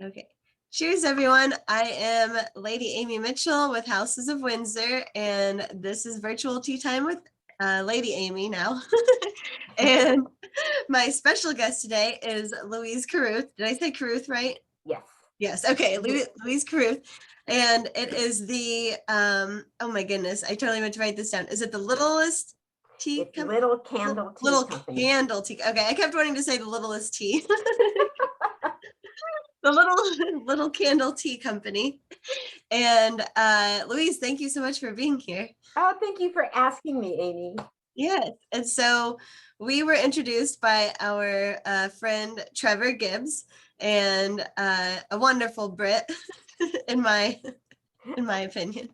Okay. Cheers, everyone. I am Lady Amy Mitchell with Houses of Windsor, and this is virtual tea time with Lady Amy now. And my special guest today is Louise Carruth. Did I say Carruth right? Yes. Yes. Okay. Louise Carruth. And it is the, oh my goodness, I totally meant to write this down. Is it the littlest tea company? Little Candle Tea Little Company. Candle Tea. Okay. I kept wanting to say the littlest tea. The little candle tea company. And Louise, thank you so much for being here. Oh, thank you for asking me, Amy. Yes. And so we were introduced by our friend Trevor Gibbs, and a wonderful Brit in my opinion.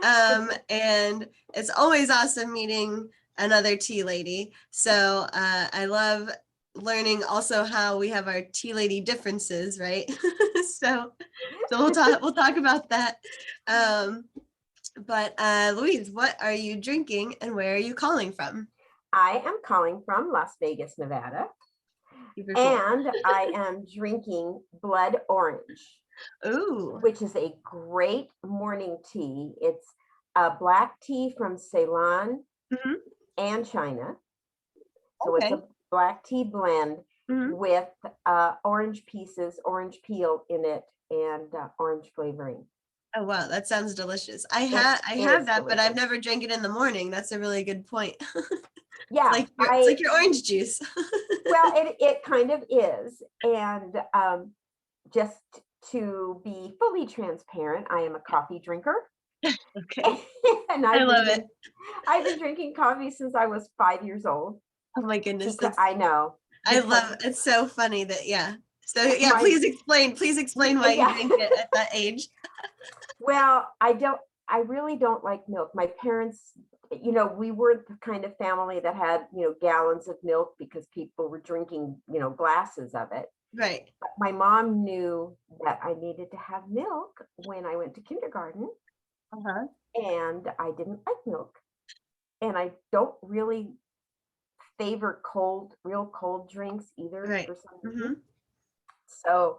And it's always awesome meeting another tea lady. So I love learning also how we have our tea lady differences, right? so we'll talk about that. But Louise, what are you drinking and where are you calling from? I am calling from Las Vegas, Nevada. Super cool. And I am drinking Blood Orange. Ooh. Which is a great morning tea. It's a black tea from Ceylon and China. So Okay. it's a black tea blend with orange pieces, orange peel in it, and orange flavoring. Oh wow, that sounds delicious. I have that, delicious. But I've never drank it in the morning. That's a really good point. Yeah, it's like your orange juice. Well, it kind of is, and just to be fully transparent, I am a coffee drinker. Okay. And I love it. I've been drinking coffee since I was 5 years old. Oh my goodness. I know. I love it. It's so funny that, yeah. So yeah, please explain why you drink it at that age. Well, I really don't like milk. My parents, we weren't the kind of family that had, gallons of milk because people were drinking, glasses of it. Right. But my mom knew that I needed to have milk when I went to kindergarten. And I didn't like milk. And I don't really favor real cold drinks either, right, for some reason. So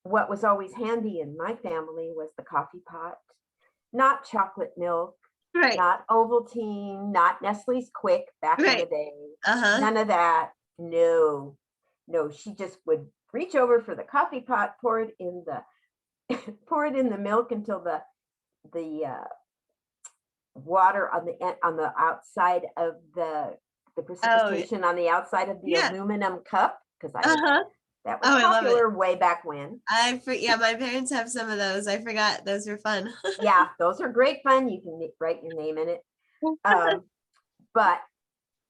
what was always handy in my family was the coffee pot, not chocolate milk, right, not Ovaltine, not Nestle's Quick back in the day. None of that. No, she just would reach over for the coffee pot, pour it in the milk until the water on the outside of the precipitation on the outside of the aluminum cup, because that was popular way back when. My parents have some of those. I forgot. Those were fun. Yeah, those are great fun. You can write your name in it. But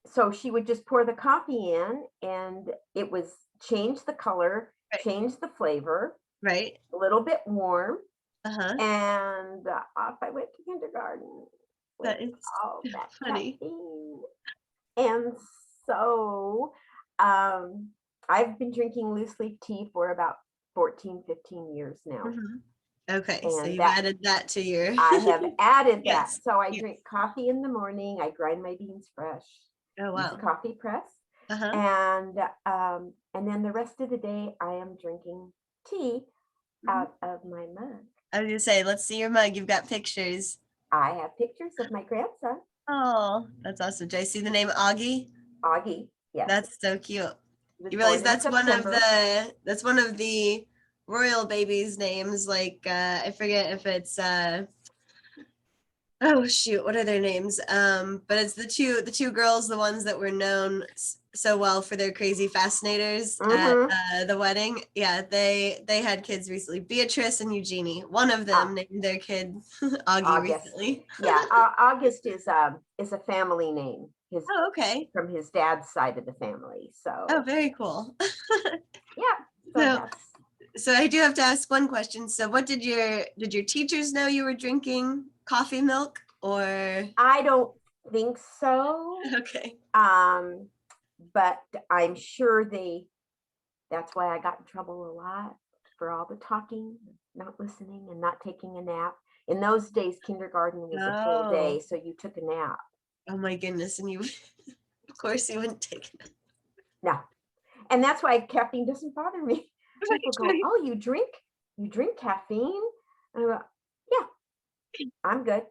so she would just pour the coffee in, and it was change the color, change the flavor, right? A little bit warm. And off I went to kindergarten. That is all that funny. Caffeine. And so I've been drinking loose leaf tea for about 14, 15 years now. Okay, and so you've added that to your... I have added that. So I drink coffee in the morning. I grind my beans fresh. Oh, wow. Use a coffee press. And then the rest of the day, I am drinking tea out of my mug. I was going to say, let's see your mug. You've got pictures. I have pictures of my grandson. Oh, that's awesome. Did I see the name Augie? Augie, yes. That's so cute. You realize that's one of the royal babies' names. Like I forget if it's oh shoot, what are their names? But it's the two girls, the ones that were known so well for their crazy fascinators at the wedding. Yeah, they had kids recently. Beatrice and Eugenie. One of them named their kid Augie recently. Yeah, August is a family name. Okay. From his dad's side of the family. So. Oh, very cool. Yeah. So I do have to ask one question. So what did your teachers know you were drinking coffee milk, or? I don't think so. Okay. But I'm sure that's why I got in trouble a lot for all the talking, not listening, and not taking a nap. In those days, kindergarten was a full day, so you took a nap. Oh my goodness. And you, of course you wouldn't take it. No. And that's why caffeine doesn't bother me. people go, oh, you drink caffeine? And I go, yeah, I'm good.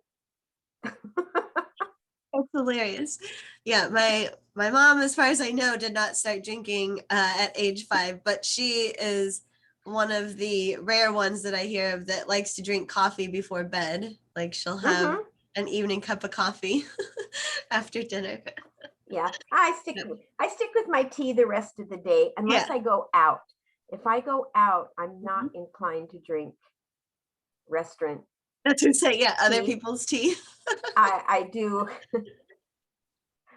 That's hilarious. Yeah, my mom, as far as I know, did not start drinking at age 5, but she is one of the rare ones that I hear of that likes to drink coffee before bed. Like she'll have an evening cup of coffee after dinner. Yeah, I stick with my tea the rest of the day unless I go out. If I go out, I'm not inclined to drink restaurant. That's what I'm saying. Yeah, other people's tea. I do.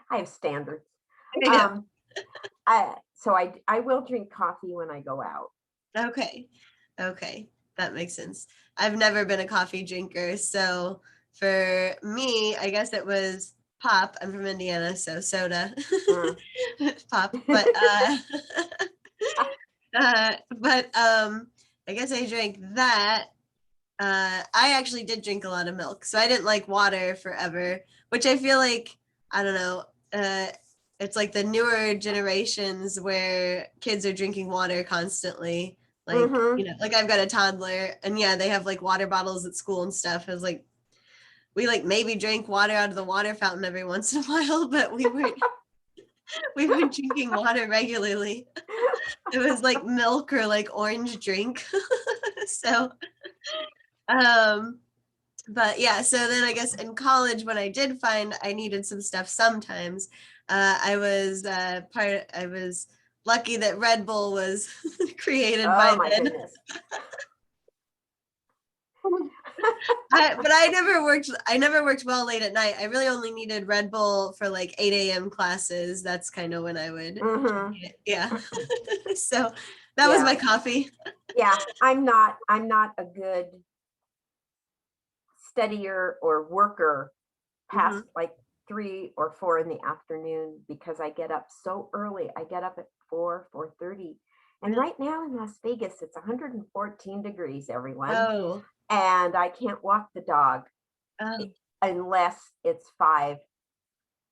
I have standards. So I will drink coffee when I go out. Okay, that makes sense. I've never been a coffee drinker, so for me, I guess it was pop. I'm from Indiana, so soda, pop. But I guess I drank that. I actually did drink a lot of milk, so I didn't like water forever, which I feel like, I don't know, it's like the newer generations where kids are drinking water constantly. Like, you know, like I've got a toddler and yeah, they have like water bottles at school and stuff. I was like, we like maybe drank water out of the water fountain every once in a while, but we weren't drinking water regularly. It was like milk or like orange drink. So, but yeah, so then I guess in college, when I did find I needed some stuff sometimes, I was lucky that Red Bull was created by then. Goodness. But I never worked well late at night. I really only needed Red Bull for like 8 a.m. classes. That's kind of when I would drink it. Yeah. So that was my coffee. Yeah, I'm not a good studier or worker past like 3 or 4 in the afternoon because I get up so early. I get up at 4:30. And right now in Las Vegas, it's 114 degrees, everyone. Oh. And I can't walk the dog unless it's 5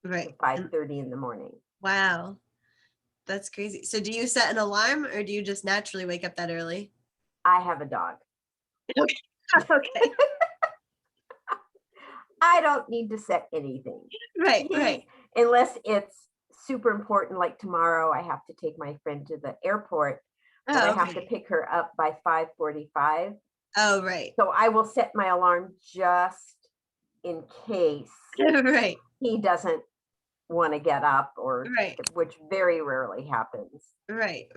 to 5:30 in the morning. Wow. That's crazy. So do you set an alarm or do you just naturally wake up that early? I have a dog. Okay. I don't need to set anything. Right. Unless it's super important, like tomorrow I have to take my friend to the airport, but I have to pick her up by 5:45. Oh, right. So I will set my alarm just in case he doesn't want to get up, or which very rarely happens. Right.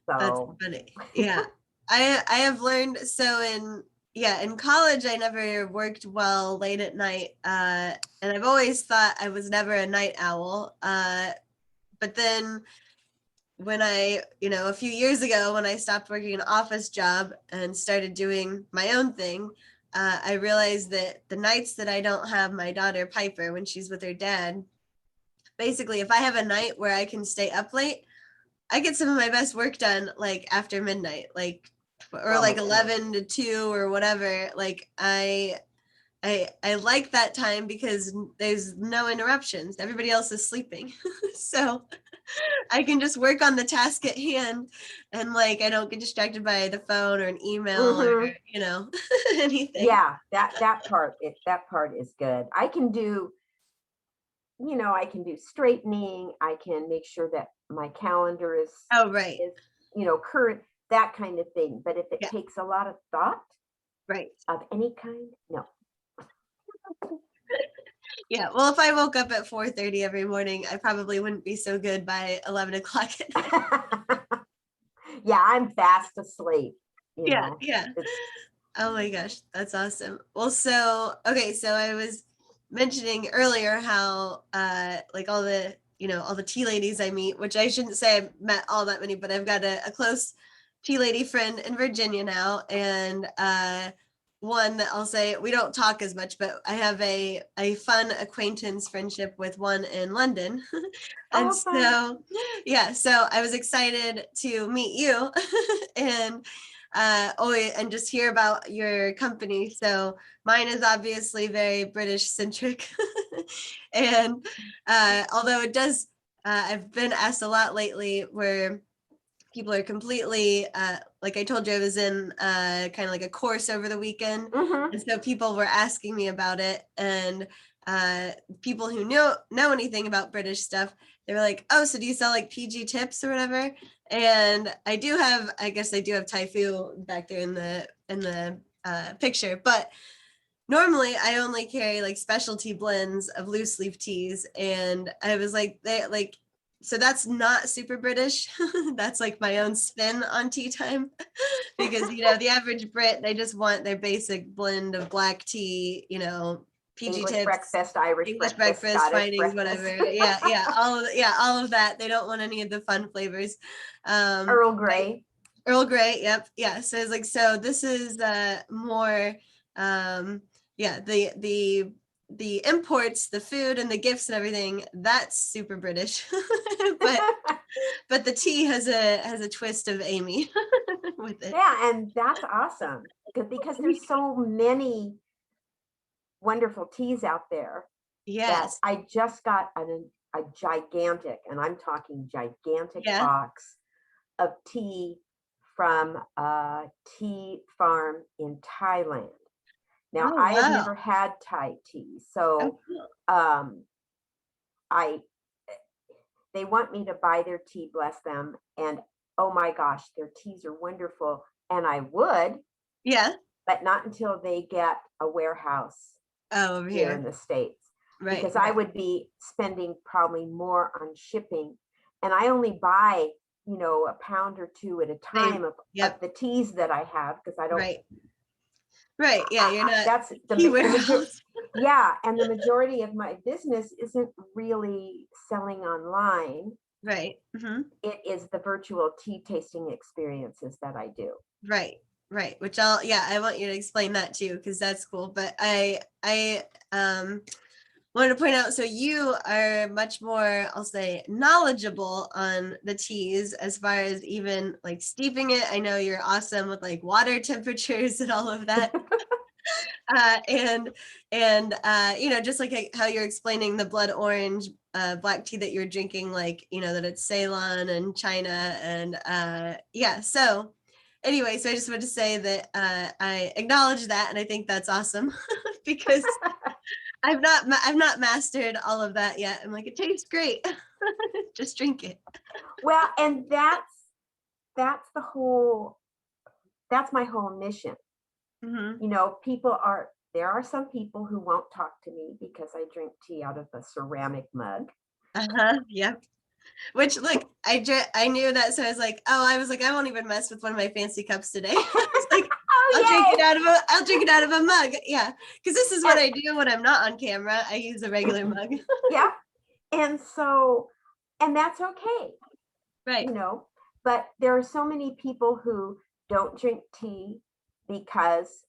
So that's funny. Yeah. I have learned, so in college I never worked well late at night, and I've always thought I was never a night owl, but then when I, a few years ago when I stopped working an office job and started doing my own thing, I realized that the nights that I don't have my daughter Piper when she's with her dad, basically if I have a night where I can stay up late, I get some of my best work done like after midnight, like, or like 11 to 2 or whatever. Like I like that time because there's no interruptions. Everybody else is sleeping. So I can just work on the task at hand and like I don't get distracted by the phone or an email or anything. Yeah, that part is good. I can do straightening. I can make sure that my calendar is current, that kind of thing. But if it takes a lot of thought of any kind, no. Yeah, well, if I woke up at 4:30 every morning, I probably wouldn't be so good by 11 o'clock at night. Yeah, I'm fast asleep. Yeah. Oh my gosh, that's awesome. Well, so I was mentioning earlier how like all the tea ladies I meet, which I shouldn't say I've met all that many, but I've got a close tea lady friend in Virginia now, and one that I'll say we don't talk as much, but I have a fun acquaintance friendship with one in London. And so I was excited to meet you and and just hear about your company. So mine is obviously very British centric. And although it does, I've been asked a lot lately where people are completely, like I told you, I was in kind of like a course over the weekend. And so people were asking me about it, and people who know anything about British stuff, they were like, oh, so do you sell like PG tips or whatever? And I guess I do have Thai food back there in the picture, but normally I only carry like specialty blends of loose leaf teas. And I was like, so that's not super British. That's like my own spin on tea time. Because, the average Brit, they just want their basic blend of black tea, PG English tips, breakfast, Irish English breakfast, breakfast, Scottish findings, breakfast. whatever. All of that. They don't want any of the fun flavors. Earl Grey. Earl Grey, yep. Yeah. So it's like, so this is more the imports, the food and the gifts and everything, that's super British. but the tea has a twist of Amy with it. Yeah, and that's awesome because there's so many wonderful teas out there. Yes. That I just got a gigantic, and I'm talking gigantic box of tea from a tea farm in Thailand. Now, I have never had Thai tea, so they want me to buy their tea, bless them, and oh my gosh, their teas are wonderful, and I would, but not until they get a warehouse over here in the States. Right, because I would be spending probably more on shipping, and I only buy, a pound or two at a time of the teas that I have, because I don't. Right. Yeah, you're not. That's the yeah, and the majority of my business isn't really selling online. Right. It is the virtual tea tasting experiences that I do. Right. Which I want you to explain that too, because that's cool. But I wanted to point out, so you are much more, I'll say, knowledgeable on the teas as far as even like steeping it. I know you're awesome with like water temperatures and all of that. And just like how you're explaining the blood orange black tea that you're drinking, like, that it's Ceylon and China. And so anyway, so I just wanted to say that I acknowledge that, and I think that's awesome because I've not mastered all of that yet. I'm like, it tastes great. Just drink it. Well, and that's my whole mission. There are some people who won't talk to me because I drink tea out of a ceramic mug. Yep. Which, look, I knew that, so I was like, I won't even mess with one of my fancy cups today. It's like, I'll drink it out of a mug. Yeah, because this is what I do when I'm not on camera. I use a regular mug. Yeah, and that's okay. Right. But there are so many people who don't drink tea because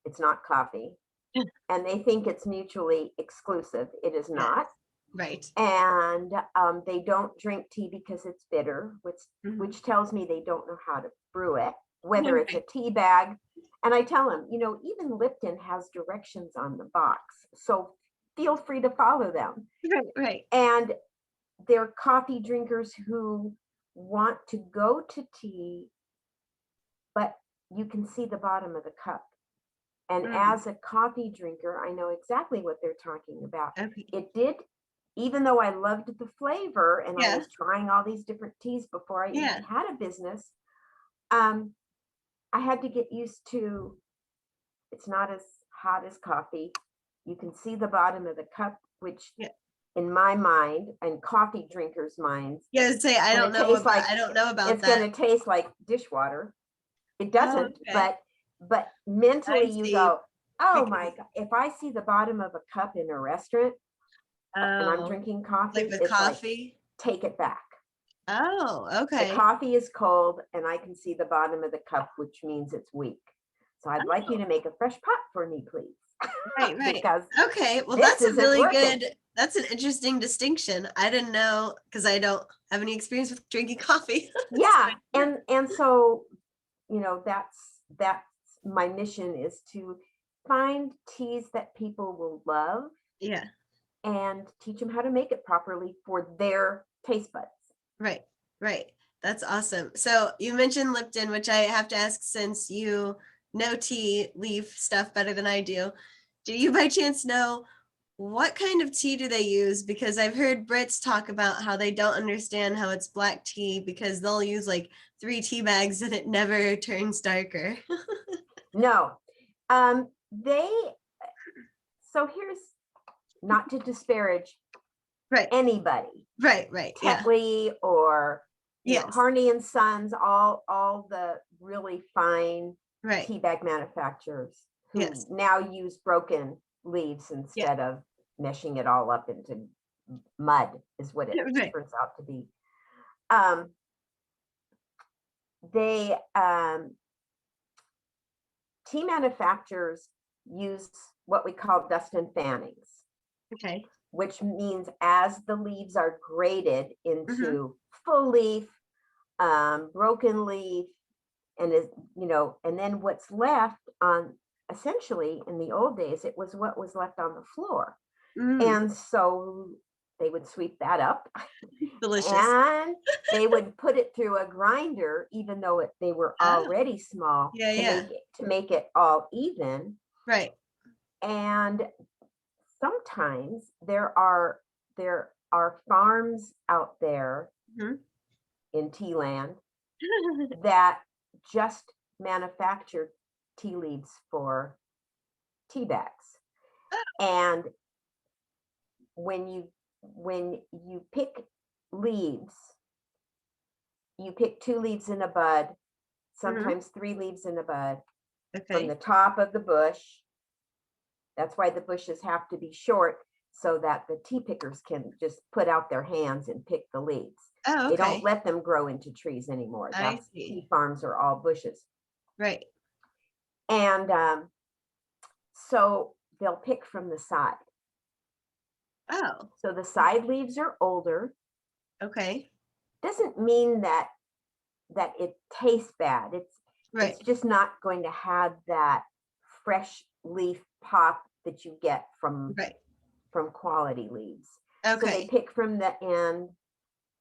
it's not coffee, and they think it's mutually exclusive. It is not. Right. And they don't drink tea because it's bitter, which tells me they don't know how to brew it, whether it's a tea bag. And I tell them, even Lipton has directions on the box, so feel free to follow them. Right. And there are coffee drinkers who want to go to tea, but you can see the bottom of the cup. And as a coffee drinker, I know exactly what they're talking about. Okay. It did, even though I loved the flavor and I was trying all these different teas before I even had a business, I had to get used to, it's not as hot as coffee. You can see the bottom of the cup, which in my mind and coffee drinkers' minds, I don't know about it's going to taste like dishwater. It doesn't, but mentally you go, oh my God, if I see the bottom of a cup in a restaurant and I'm drinking coffee, like with coffee, take it back. Oh, okay. The coffee is cold and I can see the bottom of the cup, which means it's weak. So I'd like you to make a fresh pot for me, please. Right. Because well, that's a really good, that's an interesting distinction. I didn't know, because I don't have any experience with drinking coffee. Yeah. And so, that's my mission, is to find teas that people will love. Yeah. And teach them how to make it properly for their taste buds. Right. That's awesome. So you mentioned Lipton, which I have to ask since you know tea leaf stuff better than I do. Do you by chance know what kind of tea do they use? Because I've heard Brits talk about how they don't understand how it's black tea because they'll use like 3 tea bags and it never turns darker. No, they, so here's, not to disparage Right, anybody, right, yeah, Tetley or, you know, yes, Harney and Sons, all the really fine right, tea bag manufacturers who yes, now use broken leaves yeah, instead of meshing it all up into mud, is what it right, turns out to be. Um, they tea manufacturers use what we call dust and fannings, okay, which means as the leaves are graded mm-hmm. into full leaf, broken leaf, and is, you know, and then what's left on, essentially in the old days, it was what was left on the floor. Mm, And so they would sweep that up delicious. and they would put it through a grinder, even though they were Oh, already small, yeah, yeah, to make it all even. right. And sometimes there are farms out there Mhm. in tea land that just manufacture tea leaves for tea bags. And when you pick leaves, you pick 2 leaves in a bud, Mhm. sometimes 3 leaves in a bud from the Okay. top of the bush. That's why the bushes have to be short so that the tea pickers can just put out their hands and pick the leaves. Oh, They don't okay. let them grow into trees anymore. I That's, tea see. farms are all bushes. Right. And so they'll pick from the side. Oh, So the side leaves are older. okay. Doesn't mean that it tastes bad. It's Right. just not going to have that fresh leaf pop that you get Right. from quality leaves. So they Okay. pick from the end,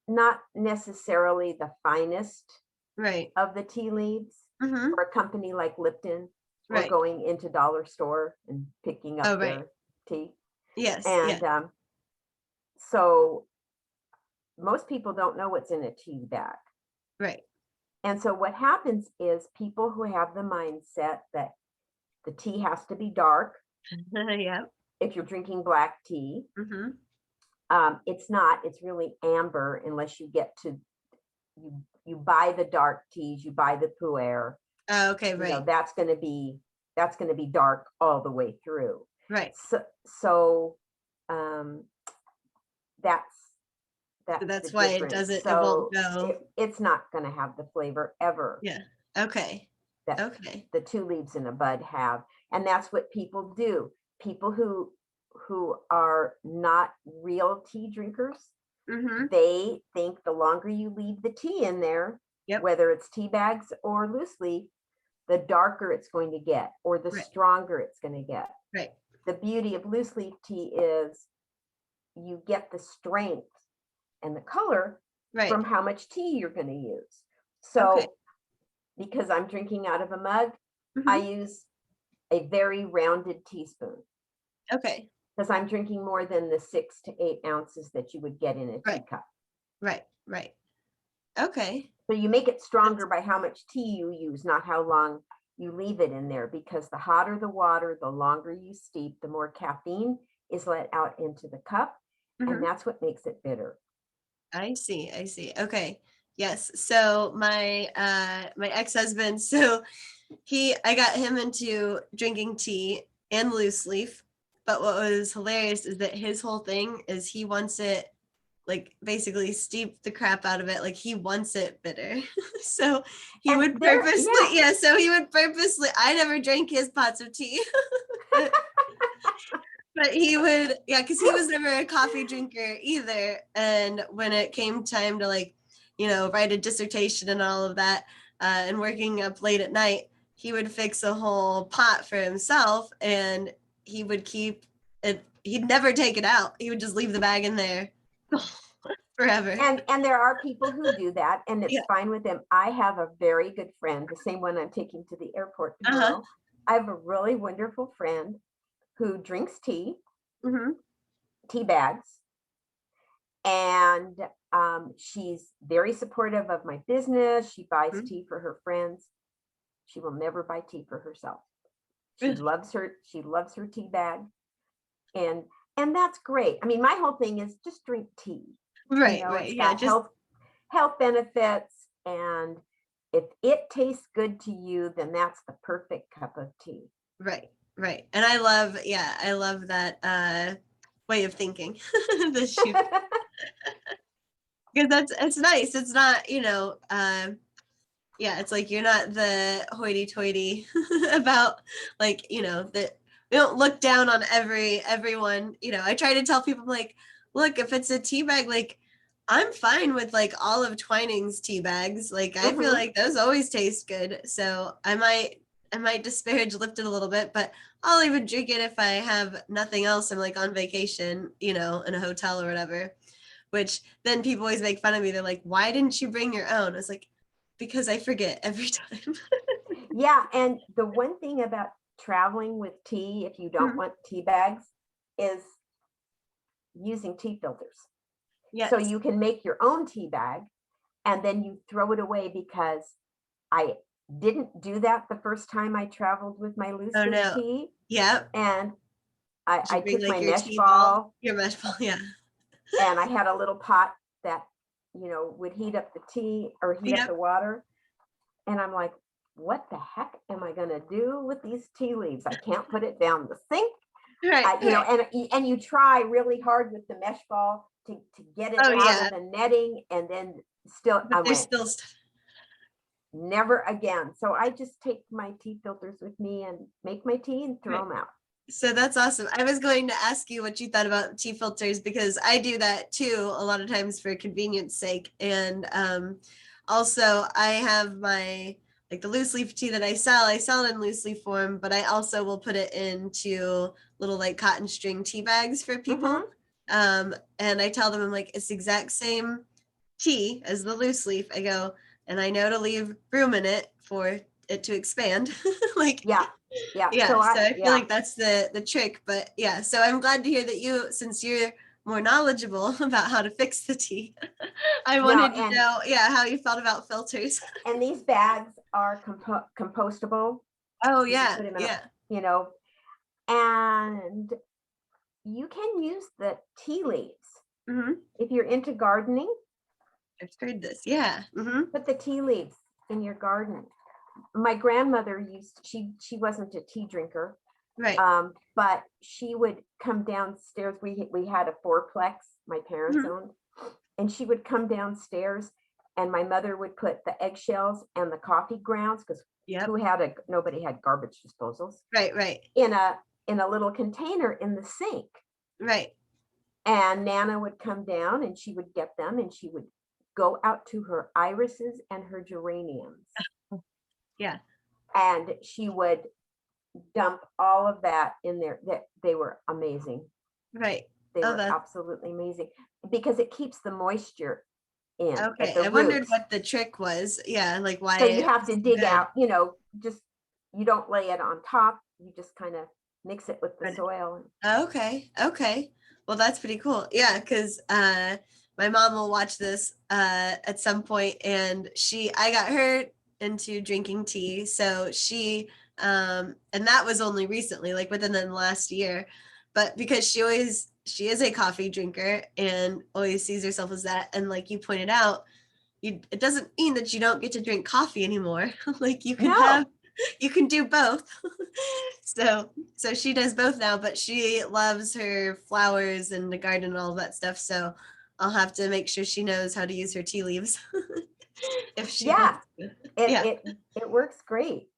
not necessarily the finest Right. of the tea leaves. Mm-hmm. For a company like Lipton, or Right. going into dollar store and picking Oh, up right. their tea. Yes. Yeah. And so most people don't know what's in a tea bag. Right. And so what happens is people who have the mindset that the tea has to be dark, Yeah. if you're drinking black tea, Mm-hmm. it's not, it's really amber unless you get to, you buy the dark teas, you buy the pu'er, Oh, okay. you know, Right. that's going to be dark all the way through. Right. So um, that's So that's the that's why it difference. doesn't, it won't So go. it's not going to have the flavor ever Yeah. Okay. that Okay. the 2 leaves in a bud have. And that's what people do. People who are not real tea drinkers, Mm-hmm. they think the longer you leave the tea in there, Yep. whether it's tea bags or loose leaf, the darker it's going to get or the Right. stronger it's going to get. Right. The beauty of loose leaf tea is you get the strength and the color Right. from how much tea you're going to use. Okay. So because I'm drinking out of a mug, I Mm-hmm. use a very rounded teaspoon Okay. because I'm drinking more than the 6 to 8 ounces that you would get in a Right. teacup. Right. Right. Okay. So you make it stronger That's by how much tea you use, not how long you leave it in there, because the hotter the water, the longer you steep, the more caffeine is let out into the cup. And mhm. that's what makes it bitter. I see. I see. Okay. Yes. So my ex-husband, so I got him into drinking tea and loose leaf. But what was hilarious is that his whole thing is he wants it like basically steep the crap out of it. Like he wants it bitter. So he And would there, purposely, yeah. yeah, so he would purposely, I never drank his pots of tea. But he would, yeah, because he was never a coffee drinker either. And when it came time to like, write a dissertation and all of that, and working up late at night, he would fix a whole pot for himself and he would keep it. He'd never take it out. He would just leave the bag in there Forever. And there are people who do that, and it's Yeah. fine with them. I have a very good friend, the same one I'm taking to the airport Uh-huh. tomorrow. I have a really wonderful friend who drinks tea, tea bags, and she's very supportive of my business. She buys tea for her friends. She will never buy tea for herself. She loves her tea bag, and that's great. I mean, my whole thing is just drink tea. Right, You know, right. it's Yeah, got just health benefits, and if it tastes good to you, then that's the perfect cup of tea. right, right. And I love that way of thinking. The shoot. Because it's nice. It's not, yeah, it's like you're not the hoity-toity about, like, that we don't look down on everyone. I try to tell people, like, look, if it's a tea bag, like, I'm fine with like Olive Twining's tea bags. Like, I feel like those always taste good. So I might disparage Lipton a little bit, but I'll even drink it if I have nothing else. I'm like on vacation, in a hotel or whatever. Which then people always make fun of me. They're like, why didn't you bring your own? I was like, because I forget every time. Yeah, and the one thing about traveling with tea, if you don't want tea bags, is using tea filters. Yes. So you can make your own tea bag, and then you throw it away, because I didn't do that the first time I traveled with my loose leaf tea. Yep. And I Bring took like my your mesh tea ball, your mesh ball, yeah. and I had a little pot that, would heat up the tea or heat up the water. And I'm like, what the heck am I going to do with these tea leaves? I can't put it down the sink. Right. And you try really hard with the mesh ball to get it out of the netting, and then still, but I there's went, still stuff. never again. So I just take my tea filters with me and make my tea and throw them out. So that's awesome. I was going to ask you what you thought about tea filters, because I do that too a lot of times for convenience sake. And also I have my, like, the loose leaf tea that I sell it in loose leaf form, but I also will put it into little like cotton string tea bags for people. And I tell them, I'm like, it's the exact same tea as the loose leaf. I go, and I know to leave room in it for it to expand. Like, yeah. So I feel like that's the trick. But yeah, so I'm glad to hear that since you're more knowledgeable about how to fix the tea, I wanted to know, how you felt about filters. And these bags are compostable. Oh You yeah, put them in and you can use the tea leaves. If you're into gardening, I've heard this. Yeah. put the tea leaves in your garden. My grandmother she wasn't a tea drinker, Right. But she would come downstairs. We had a fourplex my parents owned, and she would come downstairs, and my mother would put the eggshells and the coffee grounds, because nobody had garbage disposals. Right. In a little container in the sink. Right. And Nana would come down, and she would get them, and she would go out to her irises and her geraniums. Yeah. And she would dump all of that in there. That they were amazing. Right. They were absolutely amazing, because it keeps the moisture in. Okay. I wondered what the trick was. Yeah, like why. So you have to dig out, just, you don't lay it on top. You just kind of mix it with the soil. Okay. Well, that's pretty cool. Yeah, because my mom will watch this at some point, and I got her into drinking tea. So she, and that was only recently, like within the last year. But because she is a coffee drinker and always sees herself as that. And like you pointed out, it doesn't mean that you don't get to drink coffee anymore. Like you can do both. So she does both now, but she loves her flowers and the garden and all of that stuff. So I'll have to make sure she knows how to use her tea leaves. If she wants to. It works great.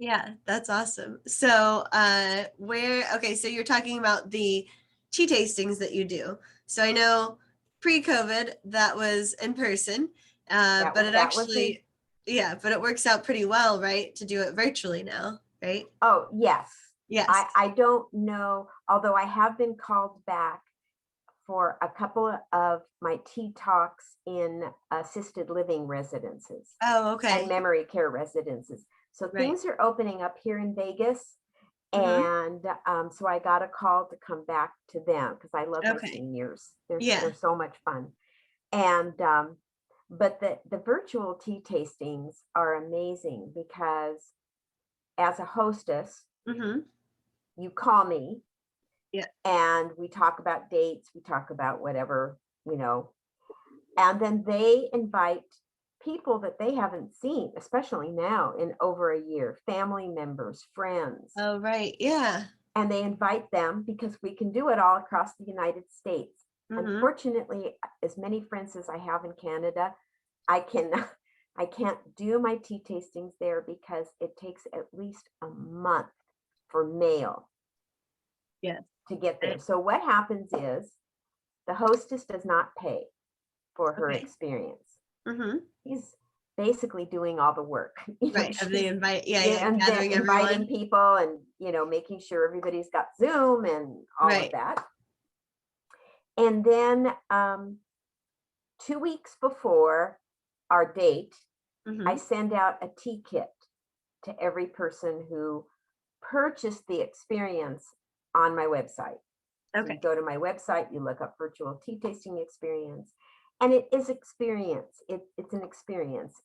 Yeah, that's awesome. So so you're talking about the tea tastings that you do. So I know pre-COVID that was in person, but it works out pretty well, right? To do it virtually now, right? Oh, yes. Yes. I don't know, although I have been called back for a couple of my tea talks in assisted living residences. Oh, okay. And memory care residences. So things are opening up here in Vegas. And so I got a call to come back to them because I love my seniors. They're so much fun. And but the virtual tea tastings are amazing because as a hostess, you call me and we talk about dates, we talk about whatever, and then they invite people that they haven't seen, especially now in over a year, family members, friends. Oh, right. Yeah. And they invite them because we can do it all across the United States. Unfortunately, as many friends as I have in Canada, I can't do my tea tastings there because it takes at least a month for mail to get there. So what happens is the hostess does not pay for her experience. He's basically doing all the work. Of the invite, and gathering inviting everyone. people and making sure everybody's got Zoom and all of that. And then 2 weeks before our date, I send out a tea kit to every person who purchased the experience on my website. So you go to my website, you look up virtual tea tasting experience, and it is experience. It's an experience.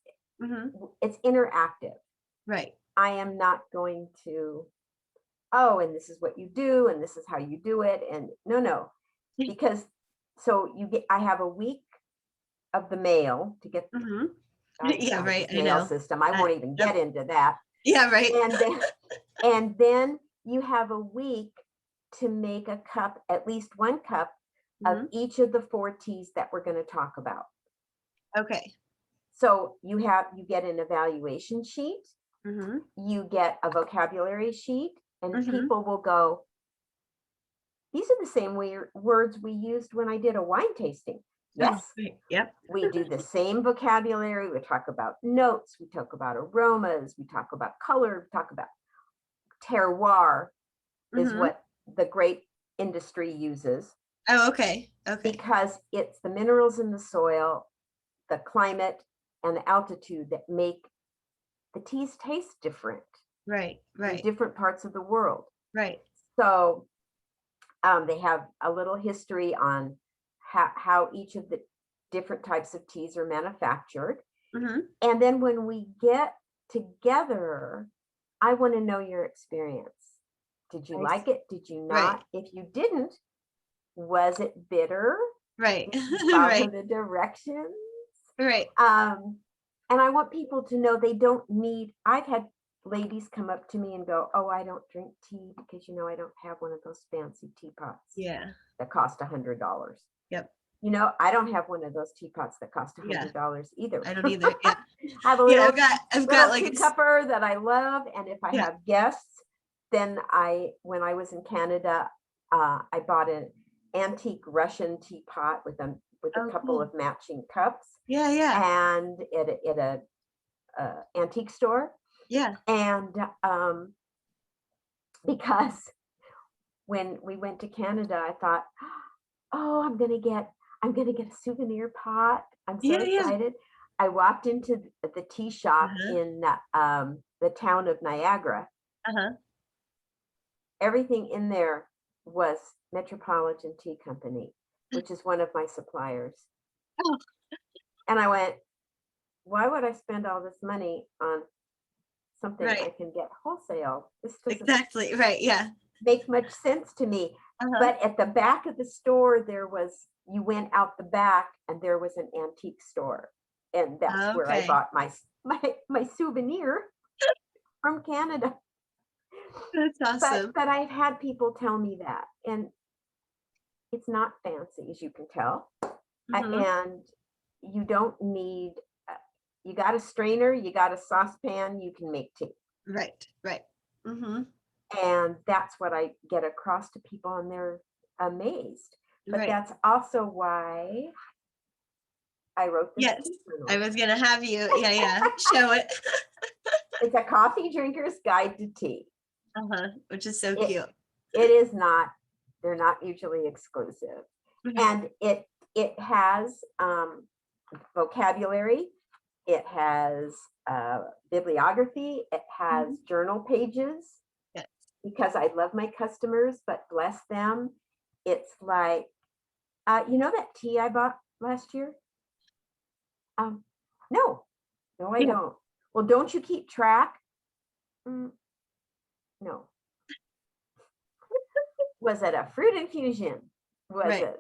It's interactive. Right. I am not going to, and this is what you do, and this is how you do it. And no, because I have a week of the mail to get. Mail system. I won't even get into that. Yeah, right. And then you have a week to make a cup, at least one cup of each of the 4 teas that we're going to talk about. Okay. So you get an evaluation sheet, you get a vocabulary sheet, and people will go, these are the same words we used when I did a wine tasting. Yes. Yep. We do the same vocabulary. We talk about notes. We talk about aromas. We talk about color. We talk about terroir is what the grape industry uses. Oh, okay. Because it's the minerals in the soil, the climate, and the altitude that make the teas taste different. Right. In different parts of the world. Right. So they have a little history on how each of the different types of teas are manufactured. And then when we get together, I want to know your experience. Did you like it? Did you not? If you didn't, was it bitter? Right. Did you follow the directions? Right. And I want people to know they don't need, I've had ladies come up to me and go, oh, I don't drink tea because, I don't have one of those fancy teapots. Yeah. That cost $100. Yep. I don't have one of those teapots that cost $100 either. I don't either. Yeah. I have a little, I've got like teacupper that I love. And if I have guests, then when I was in Canada, I bought an antique Russian teapot with a couple of matching cups. Yeah, yeah. And at a antique store. Yeah. And because when we went to Canada, I thought, oh, I'm gonna get a souvenir pot. I'm so excited. I walked into the tea shop in the town of Niagara. Everything in there was Metropolitan Tea Company, which is one of my suppliers. Oh. And I went, why would I spend all this money on something I can get wholesale? This doesn't make much sense to me. But at the back of the store, you went out the back and there was an antique store. And that's where I bought my souvenir from Canada. That's awesome. But I've had people tell me that. And it's not fancy, as you can tell. And you don't need, you got a strainer, you got a saucepan, you can make tea. Right. And that's what I get across to people, and they're amazed. But that's also why I wrote this. Yes, I was going to have you. Show it. It's a coffee drinker's guide to tea. Which is so cute. It is not, they're not mutually exclusive. And it has vocabulary, it has bibliography, it has journal pages. Yes. Because I love my customers, but bless them, it's like, you know that tea I bought last year? No, I don't. Well, don't you keep track? No. Was it a fruit infusion? Was Right. it,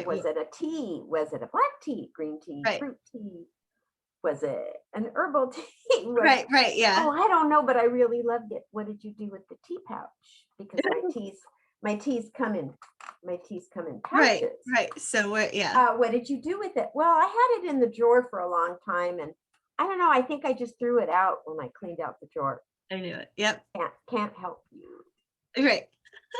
was it a tea? Was it a black tea, green tea, Right. fruit tea? Was it an herbal tea? Right. Yeah. Oh, I don't know, but I really loved it. What did you do with the tea pouch? Because my teas come in pouches. Right. So What did you do with it? Well, I had it in the drawer for a long time, and I don't know. I think I just threw it out when I cleaned out the drawer. I knew it. Yep. Can't help you. Right.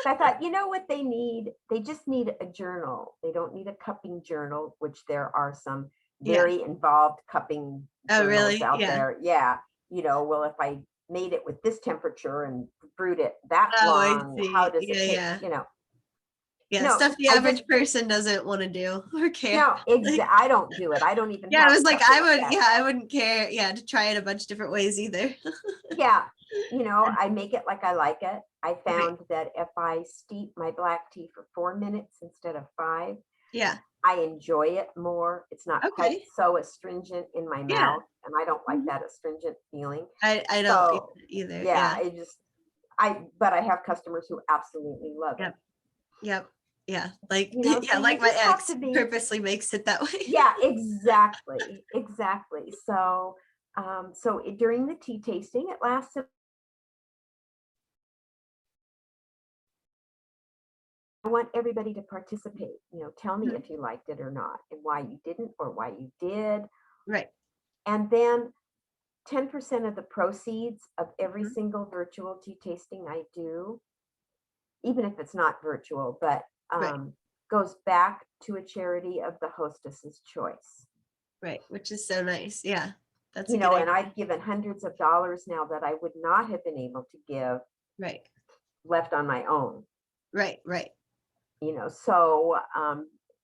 So I thought, you know what they need? They just need a journal. They don't need a cupping journal, which there are some very involved cupping journals out there. Yeah. Well, if I made it with this temperature and brewed it that long, how does it take, Yeah, no, stuff the average person doesn't want to do or care. No, I don't do it. I don't even. Yeah, I was like, I wouldn't care. Yeah, to try it a bunch of different ways either. Yeah, I make it like I like it. I found that if I steep my black tea for 4 minutes instead of 5, I enjoy it more. It's not quite so astringent in my mouth, and I don't like that astringent feeling. I don't either. Yeah, but I have customers who absolutely love it. Yep. Yeah, like so like my ex purposely makes it that way. Yeah, exactly. So, during the tea tasting, it lasts. I want everybody to participate. Tell me if you liked it or not, and why you didn't, or why you did. Right. And then 10% of the proceeds of every single virtual tea tasting I do, even if it's not virtual, but goes back to a charity of the hostess's choice. Right, which is so nice. Yeah, that's and I've given hundreds of dollars now that I would not have been able to give. Right. Left on my own. Right.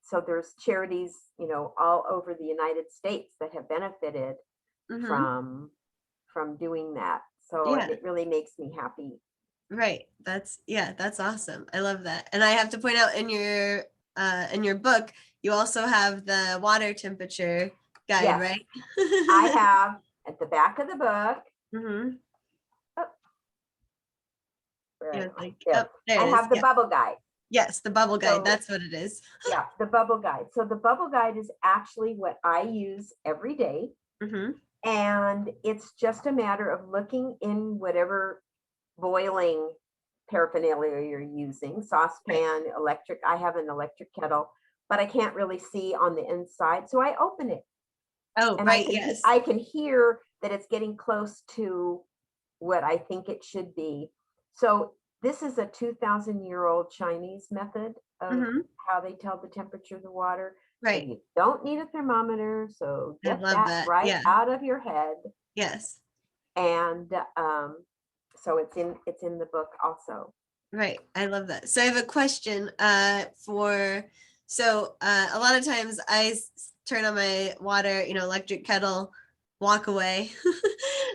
So there's charities, all over the United States that have benefited from doing that. So it really makes me happy. Right. That's awesome. I love that. And I have to point out in your book, you also have the water temperature guide, right? I have at the back of the book. I have the bubble guide. Yes, the bubble guide. That's what it is. Yeah, the bubble guide. So the bubble guide is actually what I use every day. And it's just a matter of looking in whatever boiling paraphernalia you're using, saucepan, electric. I have an electric kettle, but I can't really see on the inside. So I open it. Oh, and I can hear that it's getting close to what I think it should be. So this is a 2,000-year-old Chinese method of how they tell the temperature of the water. Right. So you don't need a thermometer. So get that right out of your head. Yes. And so it's in the book also. Right. I love that. So I have a question so a lot of times I turn on my water, electric kettle, walk away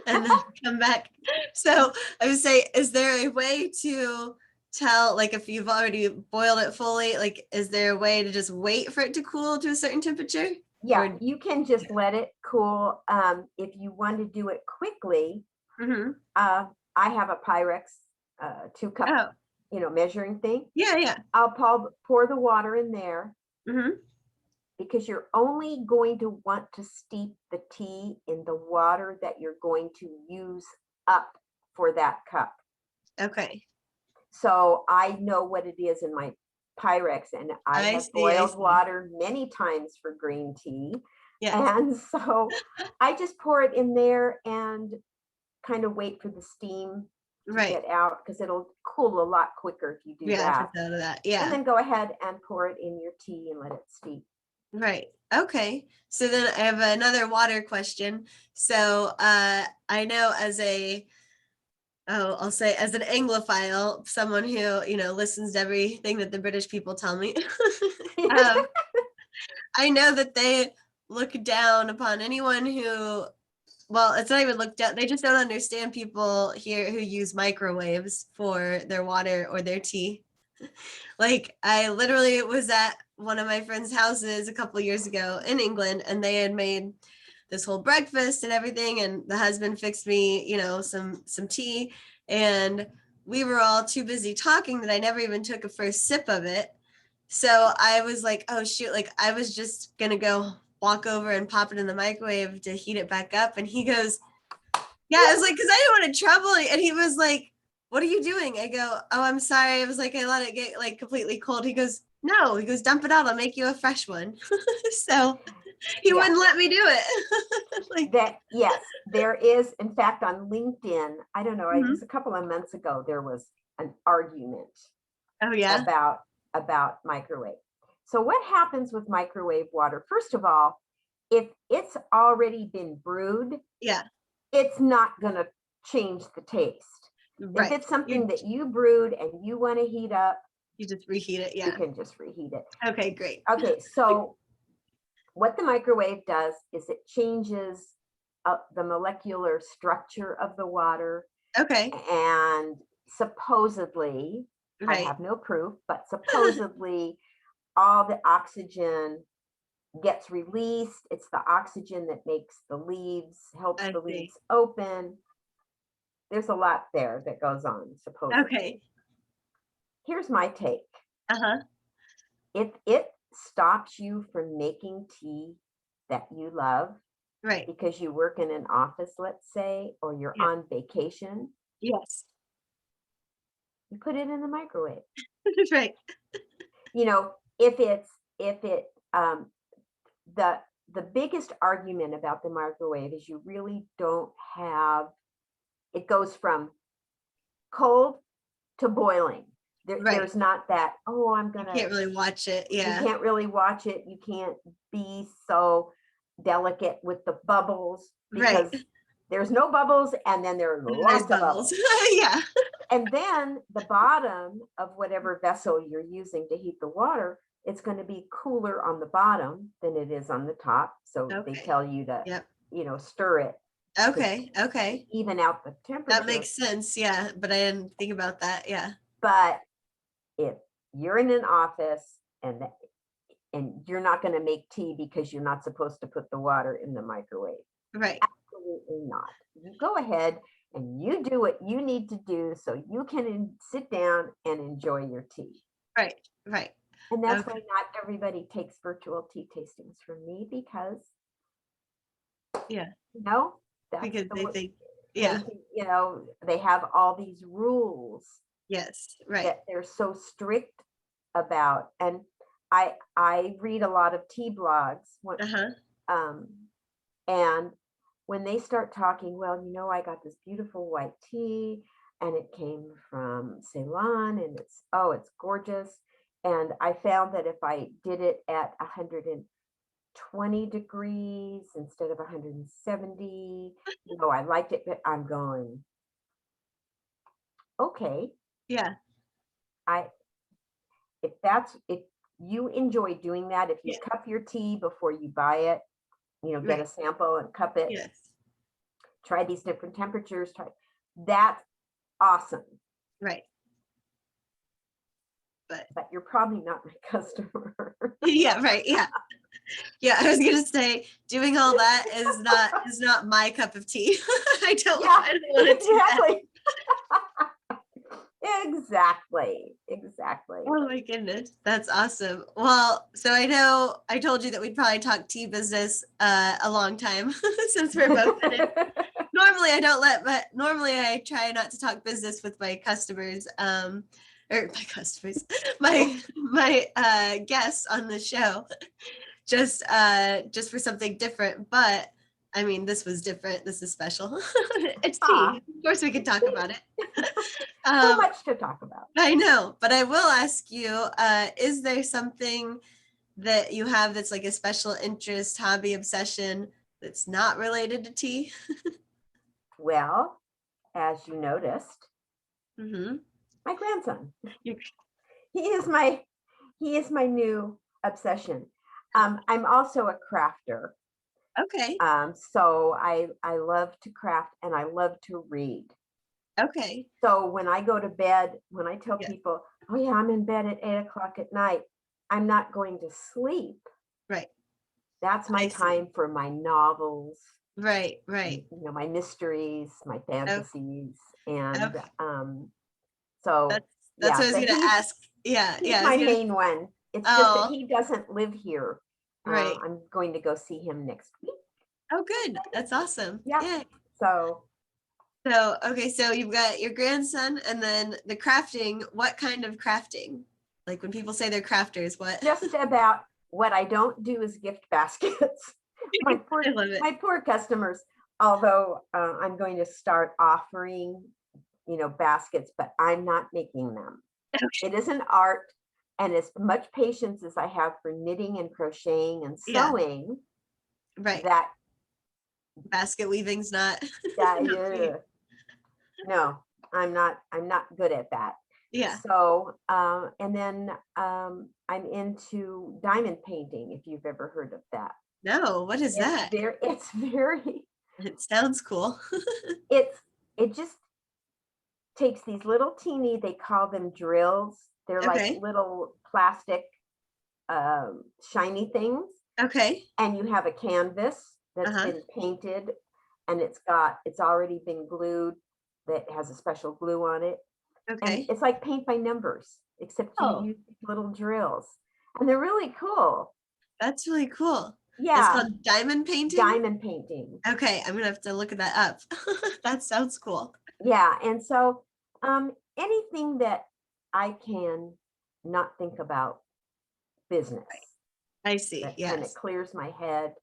and then come back. So I would say, is there a way to tell, like, if you've already boiled it fully, like, is there a way to just wait for it to cool to a certain temperature? Yeah, you can just let it cool. If you want to do it quickly, I have a Pyrex 2-cup, measuring thing. Yeah. I'll pour the water in there. Because you're only going to want to steep the tea in the water that you're going to use up for that cup. Okay. So I know what it is in my Pyrex, and I have boiled water many times for green tea. Yeah. And so I just pour it in there and kind of wait for the steam to get out, because it'll cool a lot quicker if you do that. And then go ahead and pour it in your tea and let it steep. Right. Okay. So then I have another water question. So I know as a Oh, I'll say as an Anglophile, someone who, listens to everything that the British people tell me. um, I know that they look down upon anyone who, well, it's not even looked down. They just don't understand people here who use microwaves for their water or their tea. Like, I literally was at one of my friends' houses a couple of years ago in England, and they had made this whole breakfast and everything, and the husband fixed me, some tea, and we were all too busy talking that I never even took a first sip of it. So I was like, oh shoot, like I was just gonna go walk over and pop it in the microwave to heat it back up. And he goes, yeah, I was like, because I didn't want to trouble you. And he was like, what are you doing? I go, oh, I'm sorry. I was like, I let it get like completely cold. He goes, no, he goes, dump it out. I'll make you a fresh one. So he wouldn't let me do it. Like that, yes, there is. In fact, on LinkedIn, I don't know, it was a couple of months ago, there was an argument about microwave. So what happens with microwave water? First of all, if it's already been brewed, it's not going to change the taste. Right. If it's something that you brewed and you want to heat up, you just reheat it. You can just reheat it. Okay, great. Okay, so what the microwave does is it changes the molecular structure of the water. Okay. And supposedly, I have no proof, but supposedly all the oxygen gets released. It's the oxygen that makes the leaves, helps the leaves open. There's a lot there that goes on, supposedly. Okay. Here's my take. If it stops you from making tea that you love, right, because you work in an office, let's say, or you're on vacation, yes, you put it in the microwave. Right. If the biggest argument about the microwave is you really don't have, it goes from cold to boiling. There's not that, oh, I'm gonna. You can't really watch it. Yeah. You can't really watch it. You can't be so delicate with the bubbles because there's no bubbles, and then there are lots of bubbles. Yeah. And then the bottom of whatever vessel you're using to heat the water, it's going to be cooler on the bottom than it is on the top. So they tell you to, stir it. Okay. Even out the temperature. That makes sense. Yeah. But I didn't think about that. Yeah. But if you're in an office and you're not going to make tea because you're not supposed to put the water in the microwave. Right. Absolutely not. You go ahead and you do what you need to do so you can sit down and enjoy your tea. Right. And that's why not everybody takes virtual tea tastings from me because, because they think, they have all these rules. Yes, right. That they're so strict about. And I read a lot of tea blogs. And when they start talking, well, I got this beautiful white tea and it came from Ceylon and it's gorgeous. And I found that if I did it at 120 degrees instead of 170, I liked it, but I'm going, okay. Yeah. If you enjoy doing that, if you cup your tea before you buy it, get a sample and cup it. Yes. Try these different temperatures. That's awesome. Right. But you're probably not my customer. Yeah. Right. Yeah. Yeah. I was gonna say doing all that is not my cup of tea. I don't want to do that. Exactly. Oh my goodness, that's awesome. Well, so I know I told you that we'd probably talk tea business a long time since we're both in it. Normally I try not to talk business with my customers, my guests on the show, just for something different. But I mean, this was different. This is special. It's tea. Of course, we could talk about it. So much to talk about. I know, but I will ask you, is there something that you have that's like a special interest, hobby, obsession that's not related to tea? Well, as you noticed, Mm-hmm. my grandson. You- He is my new obsession. I'm also a crafter. Okay. So I love to craft and I love to read. Okay. So when I go to bed, when I tell Yeah. people, oh yeah, I'm in bed at 8 o'clock at night, I'm not going to sleep. Right. That's my I see. time for my novels, Right. Right. my mysteries, my Oh, fantasies. And okay. so That's yeah, what I was but gonna ask. Yeah. he's Yeah. I was my gonna. main one. It's just that Oh. he doesn't live here. Right. I'm going to go see him next week. Oh, good. That's awesome. Yeah. Yeah. So So, okay, so you've got your grandson and then the crafting. What kind of crafting? Like when people say they're crafters, what? just about what I don't do is gift baskets. my I love it. poor customers. Although I'm going to start offering, baskets, but I'm not making them. Okay. It is an art, and as much patience as I have for knitting and crocheting and Yeah, sewing, right. that Basket weaving's not, that not for you. no, I'm not good at that. Yeah. So and then I'm into diamond painting, if you've ever heard of that. No, what is that? It's very It sounds cool. it just takes these little teeny, they call them drills. They're like Okay. little plastic shiny things. Okay. And you have a canvas that's Uh-huh. been painted, and it's already been glued, that has a special glue on it. And Okay. it's like paint by numbers, except you Oh, use little drills. And they're really cool. that's really cool. It's Yeah, called diamond painting. diamond painting. Okay, I'm gonna have to look that up. That sounds cool. Yeah, and so anything that I can not think about business, I see. that kind of Yes. clears my head.